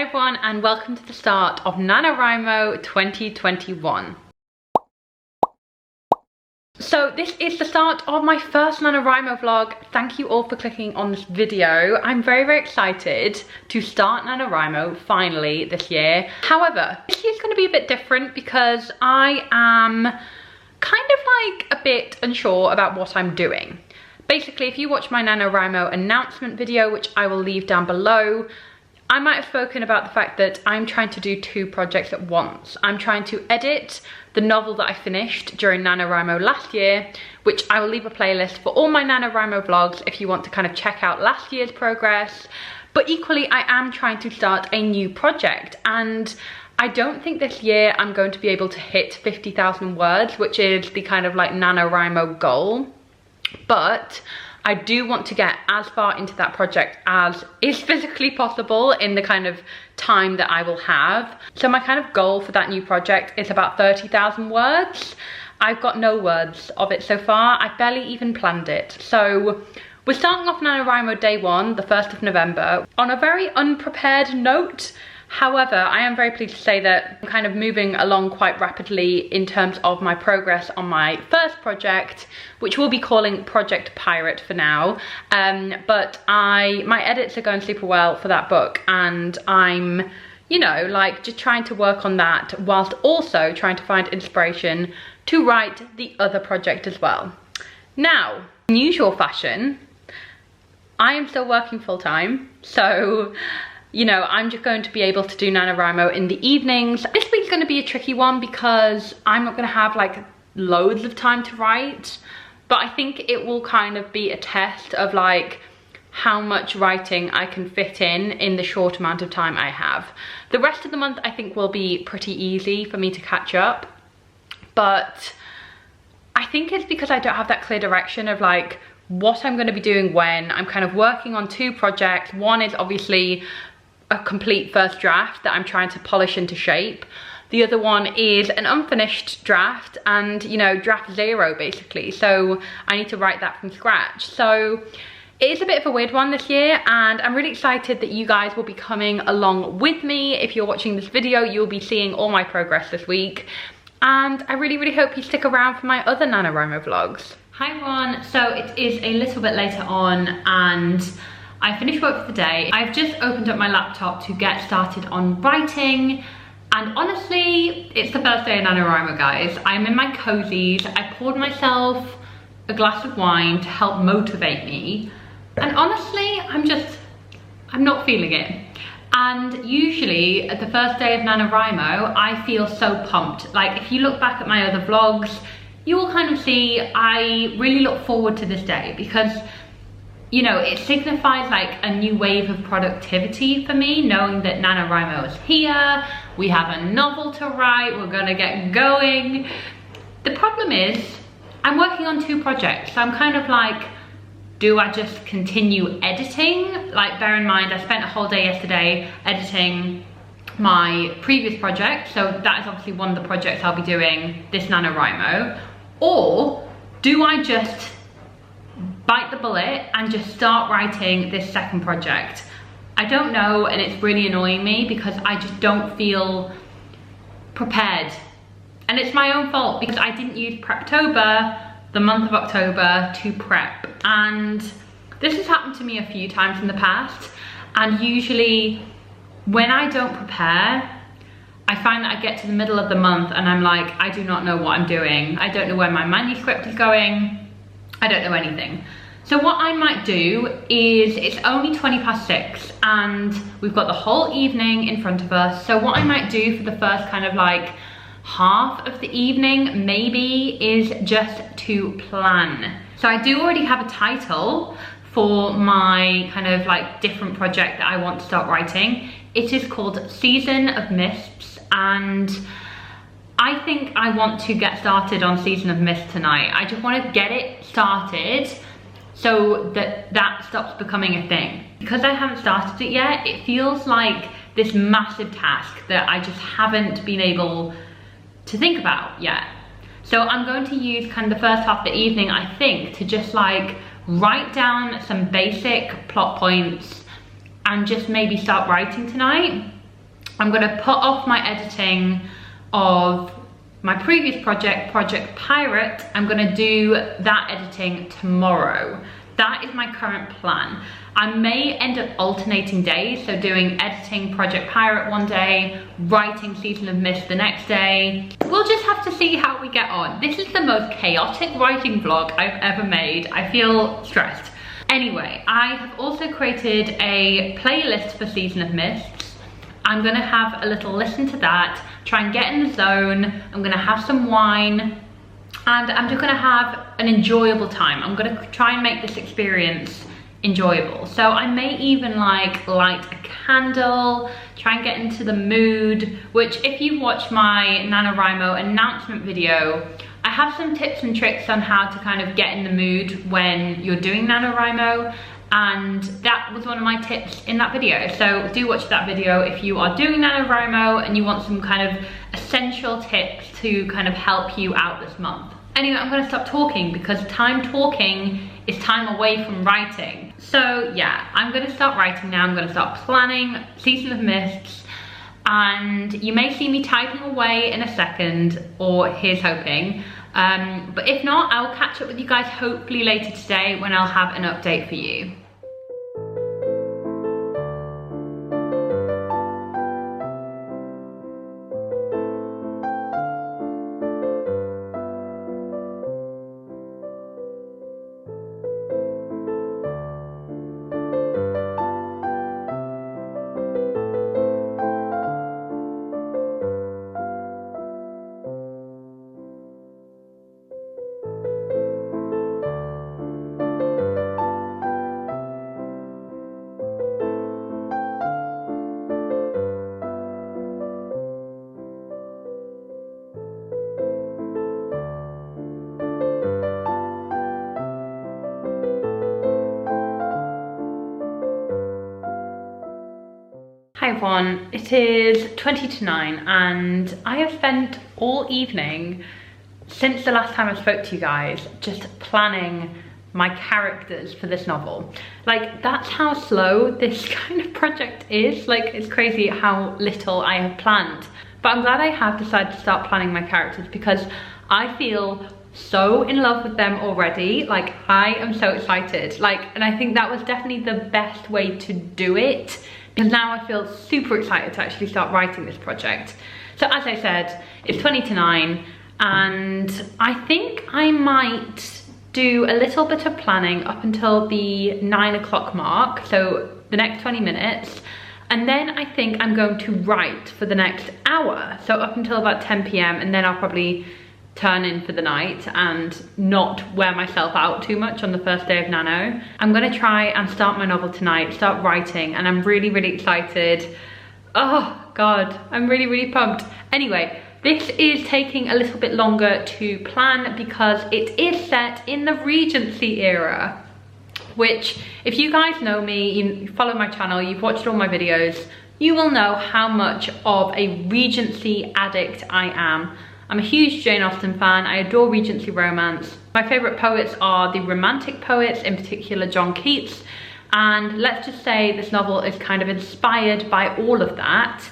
Hi everyone and welcome to the start of NaNoWriMo 2021. So this is the start of my first NaNoWriMo vlog. Thank you all for clicking on this video. I'm very excited to start NaNoWriMo finally this year. However, this year's going to be a bit different because I am kind of like a bit unsure about what I'm doing. Basically, if you watch my NaNoWriMo announcement video, which I will leave down below, I might have spoken about the fact that I'm trying to do two projects at once. I'm trying to edit the novel that I finished during NaNoWriMo last year, which I will leave a playlist for all my NaNoWriMo vlogs if you want to kind of check out last year's progress. But equally, I am trying to start a new project, and I don't think this year I'm going to be able to hit 50,000 words, which is the kind of like NaNoWriMo goal. But I do want to get as far into that project as is physically possible in the kind of time that I will have. So my kind of goal for that new project is about 30,000 words. I've got no words of it so far. I barely even planned it. So we're starting off NaNoWriMo day one, the 1st of November, on a very unprepared note. However, I am very pleased to say that I'm kind of moving along quite rapidly in terms of my progress on my first project, which we'll be calling Project Pirate for now. But my edits are going super well for that book, and I'm, you know, like just trying to work on that whilst also trying to find inspiration to write the other project as well. Now, in usual fashion, I am still working full-time, so you know, I'm just going to be able to do NaNoWriMo in the evenings. This week's going to be a tricky one because I'm not going to have like loads of time to write, but I think it will kind of be a test of like how much writing I can fit in the short amount of time I have. The rest of the month I think will be pretty easy for me to catch up, but I think it's because I don't have that clear direction of like what I'm going to be doing when. I'm kind of working on two projects. One is obviously a complete first draft that I'm trying to polish into shape. The other one is an unfinished draft and, you know, draft 0 basically. So I need to write that from scratch. So it is a bit of a weird one this year, and I'm really excited that you guys will be coming along with me. If you're watching this video, you'll be seeing all my progress this week. And I really hope you stick around for my other NaNoWriMo vlogs. Hi everyone, so it is a little bit later on and I finished work for the day. I've just opened up my laptop to get started on writing, and honestly, it's the first day of NaNoWriMo, guys. I'm in my cozies. I poured myself a glass of wine to help motivate me, and honestly, I'm not feeling it. And usually at the first day of NaNoWriMo, I feel so pumped. Like if you look back at my other vlogs, you will kind of see I really look forward to this day because, you know, it signifies like a new wave of productivity for me, knowing that NaNoWriMo is here, we have a novel to write, we're gonna get going. The problem is, I'm working on two projects, so I'm kind of like, do I just continue editing? Like, bear in mind, I spent a whole day yesterday editing my previous project, so that is obviously one of the projects I'll be doing this NaNoWriMo. Or do I just bite the bullet and just start writing this second project? I don't know, and it's really annoying me because I just don't feel prepared. And it's my own fault because I didn't use Preptober, the month of October, to prep. And this has happened to me a few times in the past, and usually when I don't prepare, I find that I get to the middle of the month and I'm like, I do not know what I'm doing. I don't know where my manuscript is going. I don't know anything. So what I might do is, it's only 6:20 and we've got the whole evening in front of us. So what I might do for the first kind of like half of the evening maybe is just to plan. So I do already have a title for my kind of like different project that I want to start writing. It is called Season of Mists, and I think I want to get started on Season of Mist tonight. I just want to get it started so that that stops becoming a thing. Because I haven't started it yet, it feels like this massive task that I just haven't been able to think about yet. So I'm going to use kind of the first half of the evening, I think, to just like write down some basic plot points and just maybe start writing tonight. I'm gonna put off my editing of my previous project, Project Pirate. I'm gonna do that editing tomorrow. That is my current plan. I may end up alternating days, so doing editing Project Pirate one day, writing Season of Mist the next day. We'll just have to see how we get on. This is the most chaotic writing vlog I've ever made. I feel stressed. Anyway, I have also created a playlist for Season of Mist. I'm gonna have a little listen to that, try and get in the zone. I'm gonna have some wine, and I'm just gonna have an enjoyable time. I'm gonna try and make this experience enjoyable. So I may even like light a candle, try and get into the mood, which if you watch my NaNoWriMo announcement video, I have some tips and tricks on how to kind of get in the mood when you're doing NaNoWriMo, and that was one of my tips in that video. So do watch that video if you are doing NaNoWriMo and you want some kind of essential tips to kind of help you out this month. Anyway, I'm gonna stop talking because time talking is time away from writing. So yeah, I'm gonna start writing now. I'm gonna start planning Season of Mists, and you may see me typing away in a second, or here's hoping. But if not, I'll catch up with you guys hopefully later today when I'll have an update for you. Hi everyone, it is 20 to 9 and I have spent all evening since the last time I spoke to you guys just planning my characters for this novel. Like, that's how slow this kind of project is. Like, it's crazy how little I have planned. But I'm glad I have decided to start planning my characters because I feel so in love with them already. Like, I am so excited. Like, and I think that was definitely the best way to do it, because now I feel super excited to actually start writing this project. So as I said, it's 20 to 9 and I think I might do a little bit of planning up until the 9 o'clock mark, so the next 20 minutes. And then I think I'm going to write for the next hour, so up until about 10 p.m, and then I'll probably turn in for the night and not wear myself out too much on the first day of Nano. I'm gonna try and start my novel tonight, start writing, and I'm really, really excited. Oh God, I'm really, really pumped. Anyway, this is taking a little bit longer to plan because it is set in the Regency era, which, if you guys know me, you follow my channel, you've watched all my videos, you will know how much of a Regency addict I am. I'm a huge Jane Austen fan. I adore Regency romance. My favorite poets are the Romantic poets, in particular John Keats. And let's just say this novel is kind of inspired by all of that.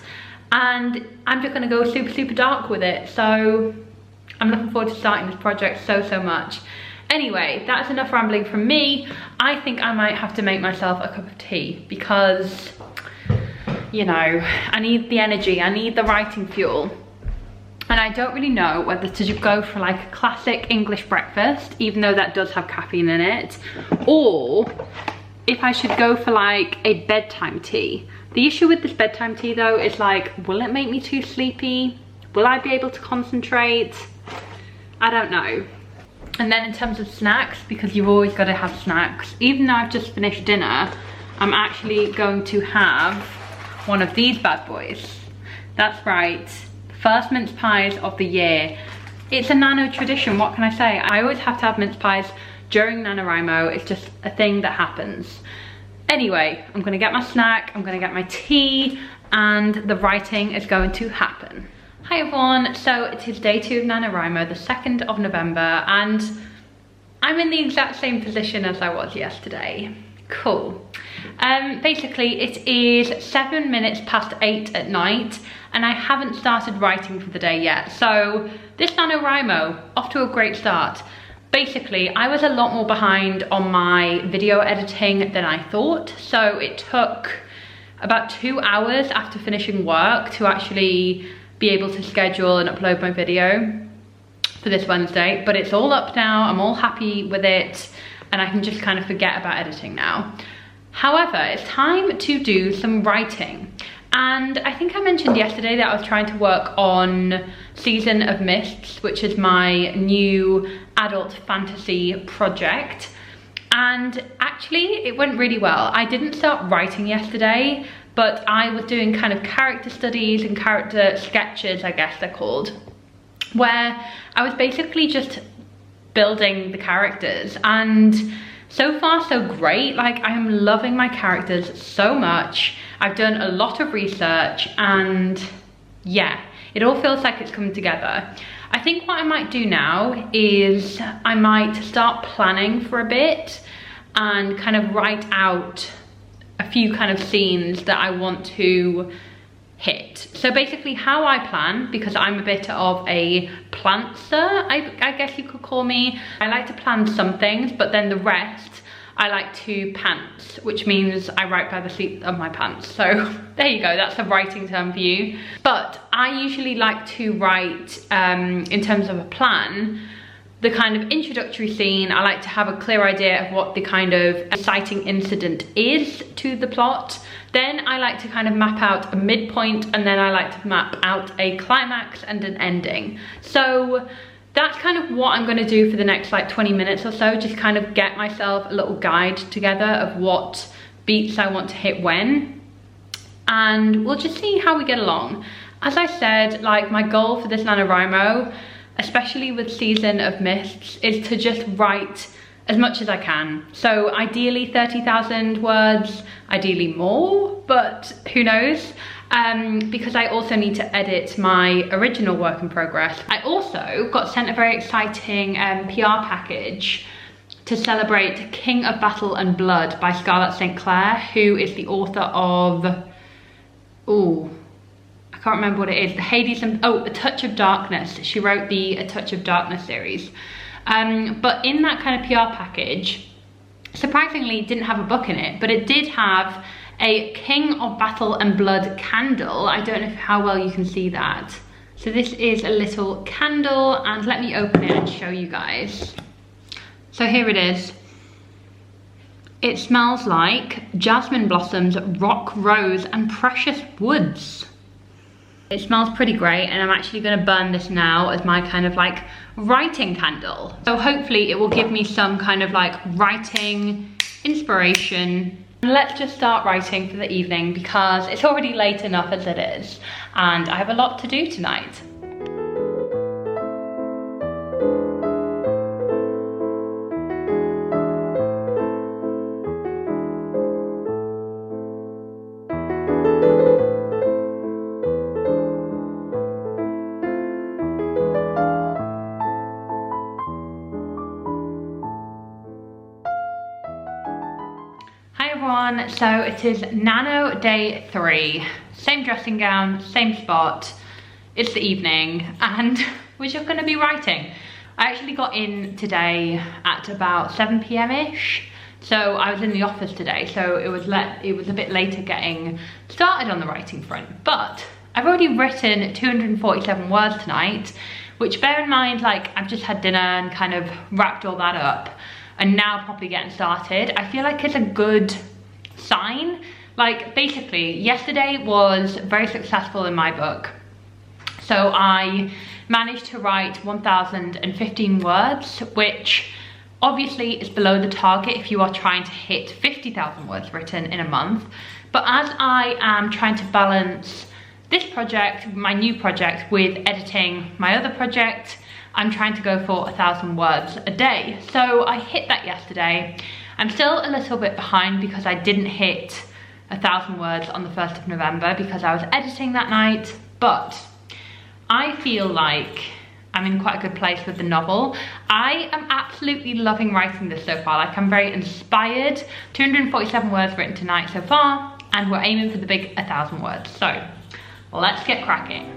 And I'm just gonna go super, super dark with it. So I'm looking forward to starting this project so, so much. Anyway, that's enough rambling from me. I think I might have to make myself a cup of tea because, you know, I need the energy, I need the writing fuel. And I don't really know whether to go for like a classic English breakfast, even though that does have caffeine in it, or if I should go for like a bedtime tea. The issue with this bedtime tea though is like, will it make me too sleepy? Will I be able to concentrate? I don't know. And then in terms of snacks, because you've always got to have snacks, even though I've just finished dinner, I'm actually going to have one of these bad boys. That's right. First mince pies of the year. It's a Nano tradition, what can I say? I always have to have mince pies during NaNoWriMo. It's just a thing that happens. Anyway, I'm gonna get my snack, I'm gonna get my tea, and the writing is going to happen. Hi everyone, so it is day 2 of NaNoWriMo, the 2nd of November, and I'm in the exact same position as I was yesterday. Cool. Basically, it is 7 minutes past 8 at night, and I haven't started writing for the day yet. So this NaNoWriMo, off to a great start. Basically, I was a lot more behind on my video editing than I thought. So it took about 2 hours after finishing work to actually be able to schedule and upload my video for this Wednesday. But it's all up now, I'm all happy with it, and I can just kind of forget about editing now. However, it's time to do some writing. And I think I mentioned yesterday that I was trying to work on Season of Mists, which is my new adult fantasy project. And actually, it went really well. I didn't start writing yesterday, but I was doing kind of character studies and character sketches, I guess they're called, where I was basically just building the characters. And so far, so great. Like, I am loving my characters so much. I've done a lot of research, and yeah, it all feels like it's coming together. I think what I might do now is I might start planning for a bit and kind of write out a few kind of scenes that I want to hit. So basically how I plan, because I'm a bit of a plantster, I guess you could call me. I like to plan some things, but then the rest I like to pants, which means I write by the seat of my pants. So there you go, that's a writing term for you. But I usually like to write, in terms of a plan, the kind of introductory scene. I like to have a clear idea of what the kind of exciting incident is to the plot. Then I like to kind of map out a midpoint, and then I like to map out a climax and an ending. So that's kind of what I'm gonna do for the next like 20 minutes or so, just kind of get myself a little guide together of what beats I want to hit when. And we'll just see how we get along. As I said, like, my goal for this NaNoWriMo, especially with Season of Mists, is to just write as much as I can. So ideally 30,000 words, ideally more, but who knows? Because I also need to edit my original work in progress. I also got sent a very exciting PR package to celebrate King of Battle and Blood by Scarlett St. Clair, who is the author of, I can't remember what it is, the Hades and, A Touch of Darkness. She wrote the A Touch of Darkness series. But in that kind of PR package, surprisingly didn't have a book in it, but it did have a King of Battle and Blood candle. I don't know how well you can see that. So this is a little candle, and let me open it and show you guys. So here it is. It smells like jasmine blossoms, rock rose, and precious woods. It smells pretty great, and I'm actually gonna burn this now as my kind of like writing candle. So hopefully it will give me some kind of like writing inspiration. Let's just start writing for the evening, because it's already late enough as it is, and I have a lot to do tonight. So it is Nano day 3, same dressing gown, same spot. It's the evening, and we're just gonna be writing. I actually got in today at about 7 p.m-ish, so I was in the office today, so it was a bit later getting started on the writing front. But I've already written 247 words tonight, which, bear in mind, like, I've just had dinner and kind of wrapped all that up, and now properly getting started. I feel like it's a good sign. Like, basically yesterday was very successful in my book. So I managed to write 1,015 words, which obviously is below the target if you are trying to hit 50,000 words written in a month. But as I am trying to balance this project, my new project, with editing my other project, I'm trying to go for 1,000 words a day. So I hit that yesterday. I'm still a little bit behind because I didn't hit 1,000 words on the 1st of November because I was editing that night, but I feel like I'm in quite a good place with the novel. I am absolutely loving writing this so far. Like, I'm very inspired. 247 words written tonight so far, and we're aiming for the big 1,000 words. So let's get cracking.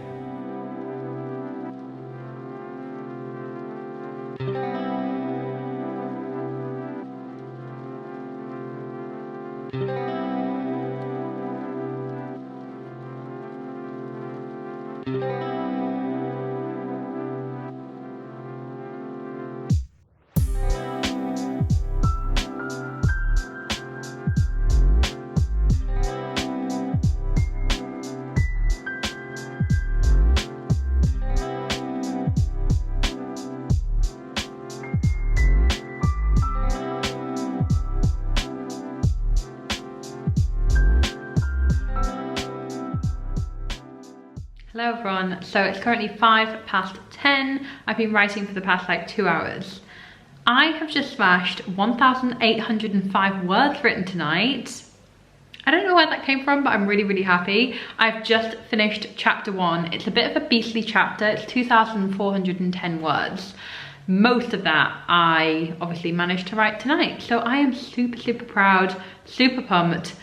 Hello everyone, so it's currently 10:05. I've been writing for the past like 2 hours. I have just smashed 1,805 words written tonight. I don't know where that came from, but I'm really happy. I've just finished chapter 1. It's a bit of a beastly chapter. It's 2,410 words. Most of that I obviously managed to write tonight. So I am super proud, super pumped,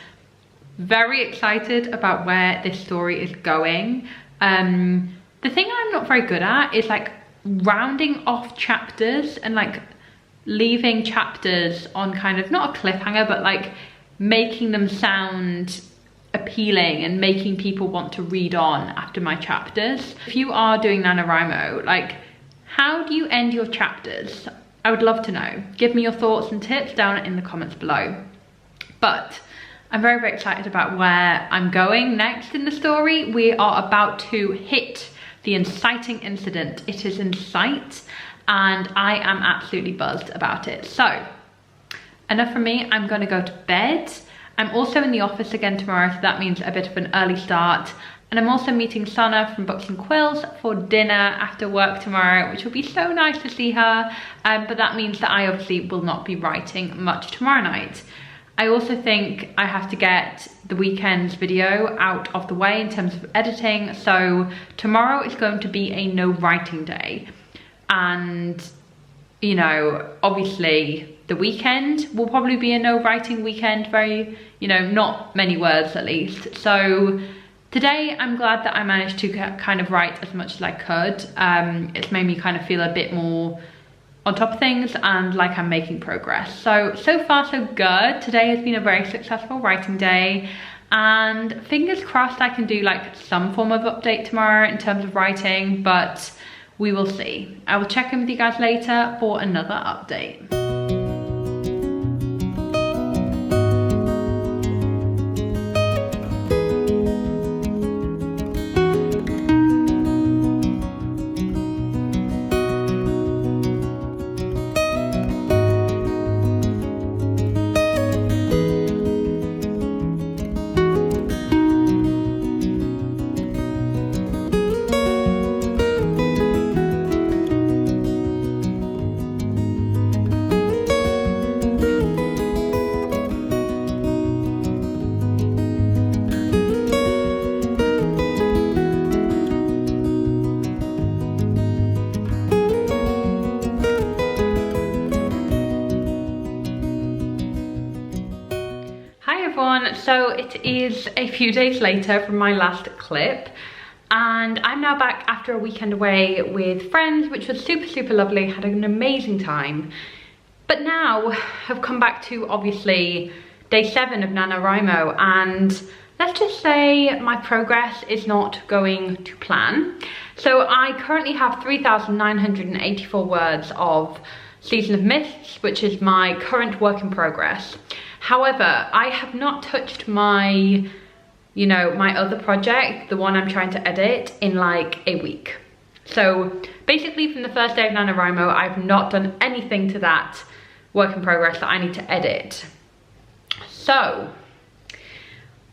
very excited about where this story is going. The thing I'm not very good at is like rounding off chapters and like leaving chapters on kind of not a cliffhanger, but like making them sound appealing and making people want to read on after my chapters. If you are doing NaNoWriMo, like, how do you end your chapters? I would love to know. Give me your thoughts and tips down in the comments below. But I'm very excited about where I'm going next in the story. We are about to hit the inciting incident. It is in sight and I am absolutely buzzed about it. So enough from me, I'm gonna go to bed. I'm also in the office again tomorrow, so that means a bit of an early start. And I'm also meeting Sana from Books and Quills for dinner after work tomorrow, which will be so nice to see her. But that means that I obviously will not be writing much tomorrow night. I also think I have to get the weekend's video out of the way in terms of editing. So tomorrow is going to be a no writing day. And, you know, obviously the weekend will probably be a no writing weekend. Very, you know, not many words at least. So today I'm glad that I managed to kind of write as much as I could. It's made me kind of feel a bit more on top of things and like I'm making progress. So far so good. Today has been a very successful writing day and fingers crossed I can do like some form of update tomorrow in terms of writing, but we will see. I will check in with you guys later for another update. So it is a few days later from my last clip and I'm now back after a weekend away with friends, which was super lovely. Had an amazing time, but now I've come back to obviously day 7 of NaNoWriMo, and let's just say my progress is not going to plan. So I currently have 3,984 words of Season of Mists, which is my current work in progress. However, I have not touched my, you know, my other project, the one I'm trying to edit, in like a week. So basically from the first day of NaNoWriMo, I've not done anything to that work in progress that I need to edit. So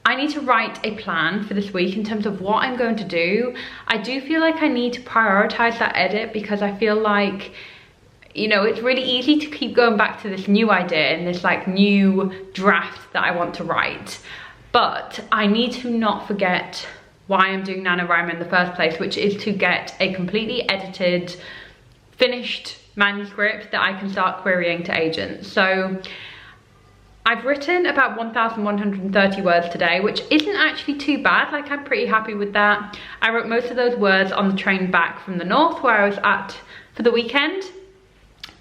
I need to write a plan for this week in terms of what I'm going to do. I do feel like I need to prioritize that edit because I feel like, you know, it's really easy to keep going back to this new idea and this like new draft that I want to write. But I need to not forget why I'm doing NaNoWriMo in the first place, which is to get a completely edited, finished manuscript that I can start querying to agents. So I've written about 1,130 words today, which isn't actually too bad. Like, I'm pretty happy with that. I wrote most of those words on the train back from the north where I was at for the weekend.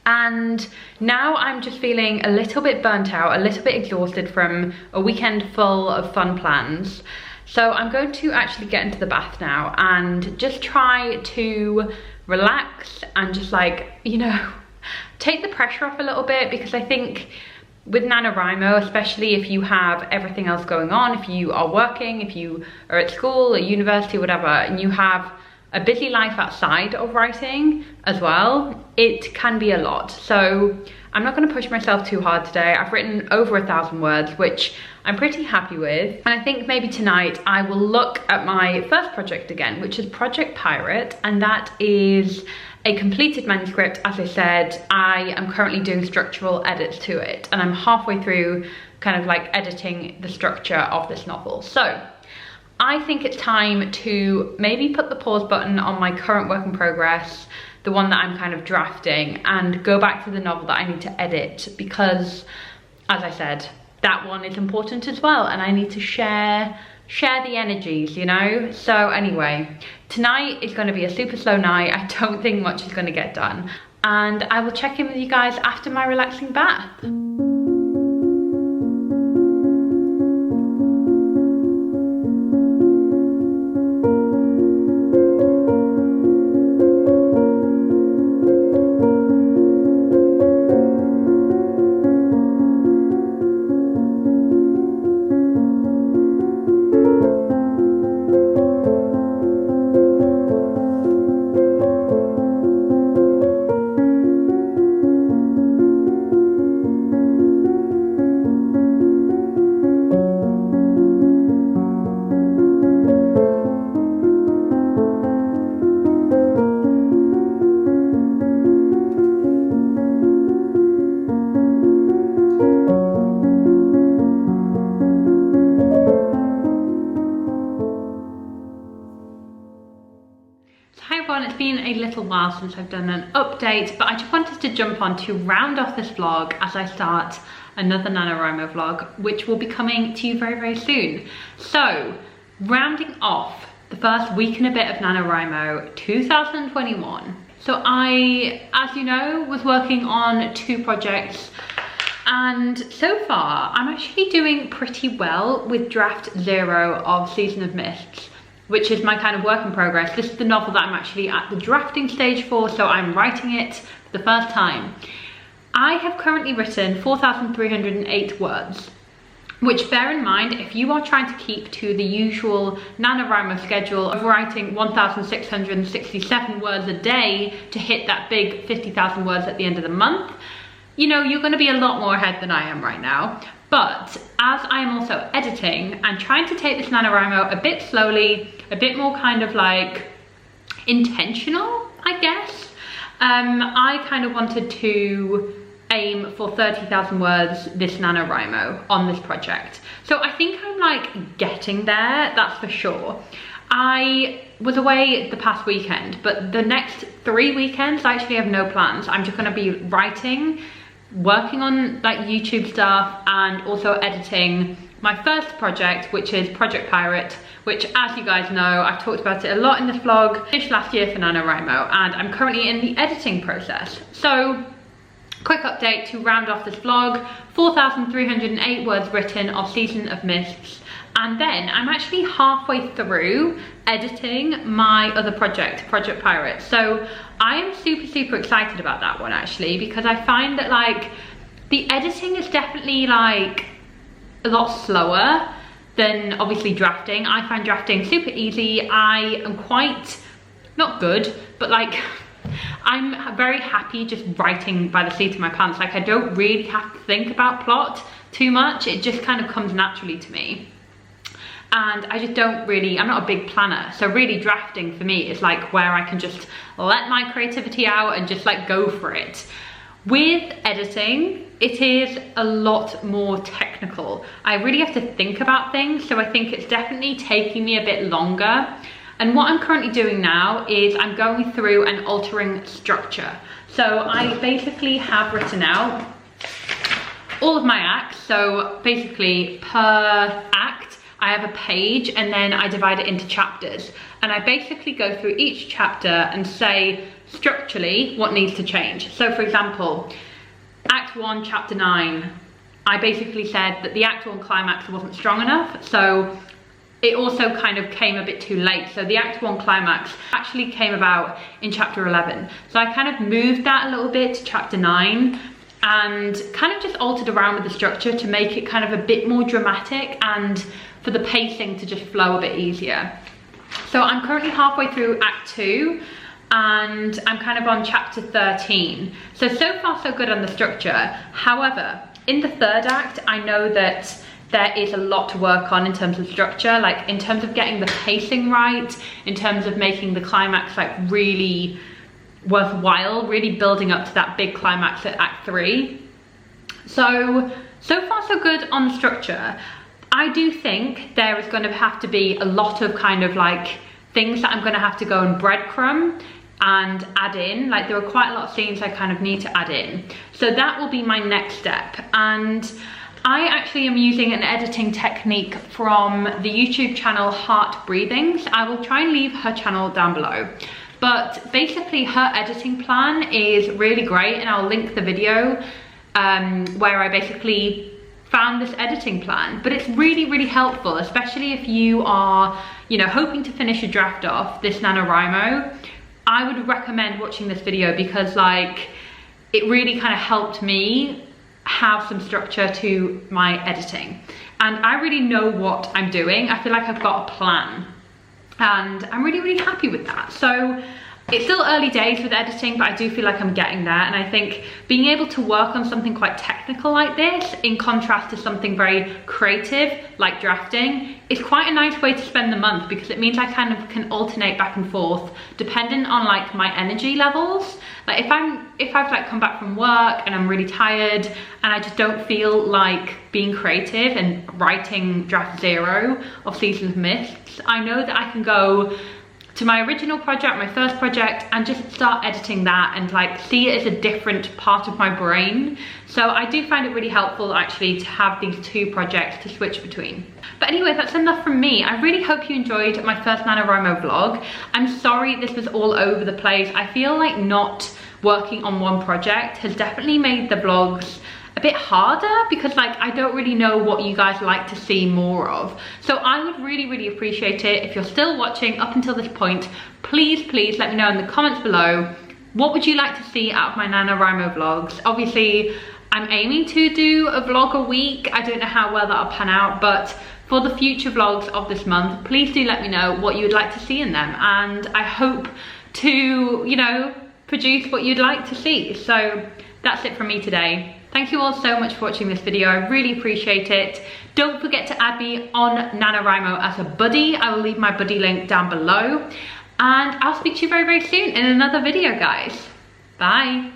And now I'm just feeling a little bit burnt out, a little bit exhausted from a weekend full of fun plans. So I'm going to actually get into the bath now and just try to relax and just, like, you know, take the pressure off a little bit, because I think with NaNoWriMo, especially if you have everything else going on, if you are working, if you are at school or university or whatever, and you have a busy life outside of writing as well, it can be a lot. So I'm not going to push myself too hard today. I've written over 1,000 words, which I'm pretty happy with. And I think maybe tonight I will look at my first project again, which is Project Pirate, and that is a completed manuscript. As I said, I am currently doing structural edits to it, and I'm halfway through kind of like editing the structure of this novel. So I think it's time to maybe put the pause button on my current work in progress, the one that I'm kind of drafting, and go back to the novel that I need to edit, because as I said, that one is important as well, and I need to share the energies, you know? So anyway, tonight is going to be a super slow night. I don't think much is going to get done, and I will check in with you guys after my relaxing bath. It's been a little while since I've done an update, but I just wanted to jump on to round off this vlog as I start another NaNoWriMo vlog, which will be coming to you very, very soon. So, rounding off the first week and a bit of NaNoWriMo 2021. So I, as you know, was working on 2 projects, and so far I'm actually doing pretty well with draft 0 of Season of Mists, which is my kind of work in progress. This is the novel that I'm actually at the drafting stage for, so I'm writing it for the first time. I have currently written 4,308 words, which, bear in mind, if you are trying to keep to the usual NaNoWriMo schedule of writing 1,667 words a day to hit that big 50,000 words at the end of the month, you know, you're gonna be a lot more ahead than I am right now. But as I am also editing and trying to take this NaNoWriMo a bit slowly, a bit more kind of like intentional, I guess, I kind of wanted to aim for 30,000 words this NaNoWriMo on this project. So I think I'm like getting there, that's for sure. I was away the past weekend, but the next 3 weekends I actually have no plans. I'm just gonna be writing, working on like YouTube stuff, and also editing my first project, which is Project Pirate, which, as you guys know, I've talked about it a lot in this vlog. Finished last year for NaNoWriMo, and I'm currently in the editing process. So, quick update to round off this vlog: 4,308 words written of Season of Mists, and then I'm actually halfway through editing my other project, Project Pirate. So I am super excited about that one actually, because I find that like the editing is definitely like a lot slower than obviously drafting. I find drafting super easy. I am quite, not good, but like I'm very happy just writing by the seat of my pants. Like I don't really have to think about plot too much. It just kind of comes naturally to me. And I just don't really, I'm not a big planner. So really drafting for me is like where I can just let my creativity out and just like go for it. With editing, it is a lot more technical. I really have to think about things, so I think it's definitely taking me a bit longer. And what I'm currently doing now is I'm going through and altering structure. So I basically have written out all of my acts. So basically per act, I have a page and then I divide it into chapters. And I basically go through each chapter and say structurally what needs to change. So for example, Act 1, Chapter 9, I basically said that the Act 1 climax wasn't strong enough. So it also kind of came a bit too late. So the Act 1 climax actually came about in Chapter 11. So I kind of moved that a little bit to Chapter 9 and kind of just altered around with the structure to make it kind of a bit more dramatic and for the pacing to just flow a bit easier. So I'm currently halfway through Act 2 and I'm kind of on Chapter 13. So far so good on the structure. However, in the third act, I know that there is a lot to work on in terms of structure, like in terms of getting the pacing right, in terms of making the climax like really worthwhile, really building up to that big climax at Act 3. So far so good on the structure. I do think there is going to have to be a lot of kind of like things that I'm going to have to go and breadcrumb and add in. Like there are quite a lot of scenes I kind of need to add in. So that will be my next step. And I actually am using an editing technique from the YouTube channel Heart Breathings. I will try and leave her channel down below. But basically her editing plan is really great and I'll link the video where I basically found this editing plan. But it's really helpful, especially if you are, you know, hoping to finish a draft off this NaNoWriMo. I would recommend watching this video because like it really kind of helped me have some structure to my editing. And I really know what I'm doing. I feel like I've got a plan and I'm really happy with that. So it's still early days with editing, but I do feel like I'm getting there. And I think being able to work on something quite technical like this, in contrast to something very creative like drafting, is quite a nice way to spend the month because it means I kind of can alternate back and forth depending on like my energy levels. Like if I've like come back from work and I'm really tired and I just don't feel like being creative and writing draft 0 of Seasons of Mists, I know that I can go to my original project, my first project, and just start editing that and like see it as a different part of my brain. So I do find it really helpful actually to have these two projects to switch between. But anyway, that's enough from me. I really hope you enjoyed my first NaNoWriMo vlog. I'm sorry this was all over the place. I feel like not working on one project has definitely made the vlogs a bit harder because like I don't really know what you guys like to see more of. So I would really appreciate it if you're still watching up until this point. Please let me know in the comments below, what would you like to see out of my NaNoWriMo vlogs? Obviously I'm aiming to do a vlog a week. I don't know how well that'll pan out, but for the future vlogs of this month, please do let me know what you would like to see in them, and I hope to, you know, produce what you'd like to see. So that's it from me today. Thank you all so much for watching this video. I really appreciate it. Don't forget to add me on NaNoWriMo as a buddy. I will leave my buddy link down below. And I'll speak to you very soon in another video, guys. Bye.